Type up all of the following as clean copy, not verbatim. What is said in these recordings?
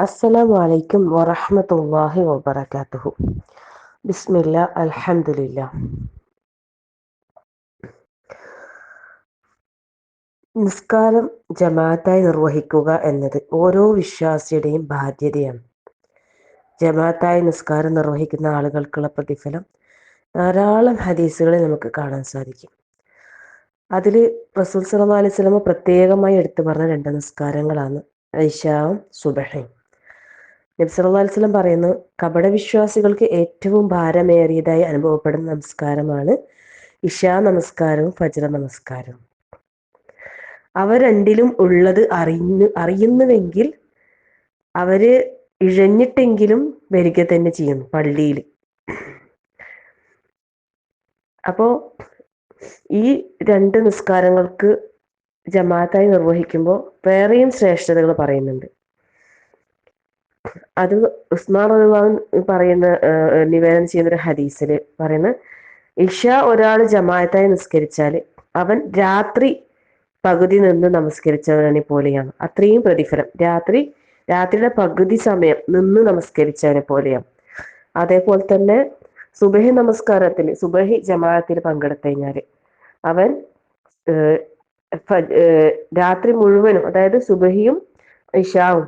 അസ്സലാമു അലൈക്കും വറഹ്മത്തുള്ളാഹി വബറകാതുഹു. ബിസ്മില്ലാ അൽഹംദുലില്ലാ. നിസ്കാരം ജമാഅത്തായി നിർവഹിക്കുക എന്നത് ഓരോ വിശ്വാസിയുടെയും ബാധ്യതയാണ്. ജമാഅത്തായി നിസ്കാരം നിർവഹിക്കുന്ന ആളുകൾക്കുള്ള പ്രതിഫലം ധാരാളം ഹദീസുകളിൽ നമുക്ക് കാണാൻ സാധിക്കും. അതിൽ റസൂൽ സല്ലല്ലാഹു അലൈഹി വസല്ലം പ്രത്യേകമായി എടുത്തു പറഞ്ഞ രണ്ട് നിസ്കാരങ്ങളാണ് ഇശാഉം സുബഹയും. നബി സല്ലല്ലാഹു അലൈഹി വസല്ലം പറയുന്നു, കപടവിശ്വാസികൾക്ക് ഏറ്റവും ഭാരമേറിയതായി അനുഭവപ്പെടുന്ന നമസ്കാരമാണ് ഇശാ നമസ്കാരവും ഫജ്ർ നമസ്കാരവും. അവ രണ്ടിലും ഉള്ളത് അറിയുന്നുവെങ്കിൽ അവര് ഇഴഞ്ഞിട്ടെങ്കിലും വരിക തന്നെ ചെയ്യും പള്ളിയിൽ. അപ്പോ ഈ രണ്ട് നിസ്കാരങ്ങൾക്ക് ജമാഅത്തായി നിർവഹിക്കുമ്പോൾ വേറെയും ശ്രേഷ്ഠതകൾ പറയുന്നുണ്ട്. അത് ഉസ്മാൻ റളിയല്ലാഹു അൻഹു പറയുന്ന നിവേദനം ചെയ്യുന്ന ഒരു ഹദീസിൽ പറയുന്ന, ഇശ ഒരാൾ ജമാഅത്തായി നിസ്കരിച്ചാൽ അവൻ രാത്രി പകുതി നിന്ന് നമസ്കരിച്ചവനെ പോലെയാണ്. അത്രയും പ്രതിഫലം രാത്രിയുടെ പകുതി സമയം നിന്ന് നമസ്കരിച്ചവനെ പോലെയാണ്. അതേപോലെ തന്നെ സുബഹി ജമാഅത്തിൽ പങ്കെടുത്തു കഴിഞ്ഞാൽ അവൻ രാത്രി മുഴുവനും, അതായത് സുബഹിയും ഇശാവും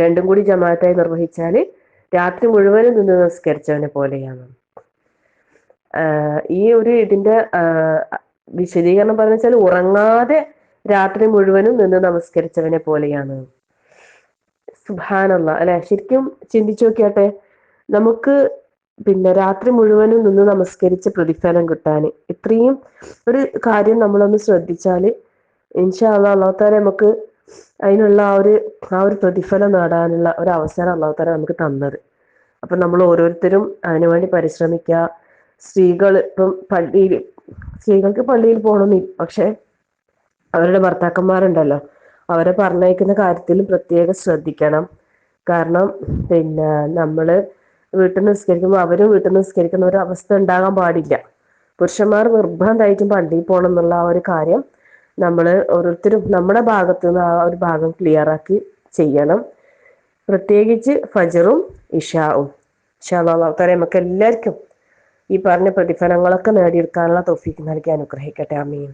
രണ്ടും കൂടി ജമാഅത്തായി നിർവഹിച്ചാൽ രാത്രി മുഴുവനും നിന്ന് നമസ്കരിച്ചവനെ പോലെയാണ്. ഈ ഒരു ഇതിന്റെ വിശദീകരണം പറഞ്ഞു വെച്ചാൽ, ഉറങ്ങാതെ രാത്രി മുഴുവനും നിന്ന് നമസ്കരിച്ചവനെ പോലെയാണ്. സുബ്ഹാനല്ലാഹ് അല്ലെ. ശരിക്കും ചിന്തിച്ചു നോക്കിയാട്ടെ, നമുക്ക് രാത്രി മുഴുവനും നിന്ന് നമസ്കരിച്ച് പ്രതിഫലം കിട്ടാൻ ഇത്രയും ഒരു കാര്യം നമ്മളൊന്ന് ശ്രദ്ധിച്ചാൽ ഇൻഷാ അല്ലാഹ് അല്ലാഹു തആല നമുക്ക് അതിനുള്ള ആ ഒരു പ്രതിഫലം നേടാനുള്ള ഒരു അവസരം അല്ലാഹു തആല നമുക്ക് തന്നത്. അപ്പൊ നമ്മൾ ഓരോരുത്തരും അതിനുവേണ്ടി പരിശ്രമിക്കുക. സ്ത്രീകൾക്ക് പള്ളിയിൽ പോകണമെന്നില്ല, പക്ഷെ അവരുടെ ഭർത്താക്കന്മാരുണ്ടല്ലോ, അവരെ പറഞ്ഞയക്കുന്ന കാര്യത്തിൽ പ്രത്യേകം ശ്രദ്ധിക്കണം. കാരണം നമ്മള് വീട്ടിൽ നിന്ന് നിസ്കരിക്കുമ്പോൾ അവരും വീട്ടിൽ നിന്ന് നിസ്കരിക്കുന്ന ഒരു അവസ്ഥ ഉണ്ടാകാൻ പാടില്ല. പുരുഷന്മാർ നിർബന്ധമായിട്ടും പള്ളിയിൽ പോകണം എന്നുള്ള ആ ഒരു കാര്യം നമ്മൾ ഓരോരുത്തരും നമ്മുടെ ഭാഗത്തു നിന്ന് ആ ഒരു ഭാഗം ക്ലിയർ ആക്കി ചെയ്യണം. പ്രത്യേകിച്ച് ഫജ്റും ഇശാഉം. ഇൻഷാ അല്ലാഹ് അല്ലാഹു തആല നമുക്ക് എല്ലാവർക്കും ഈ പറഞ്ഞ പ്രതിഫലങ്ങളൊക്കെ നേടിയെടുക്കാനുള്ള തൗഫീഖ് നൽകി അനുഗ്രഹിക്കട്ടെ. ആമീൻ.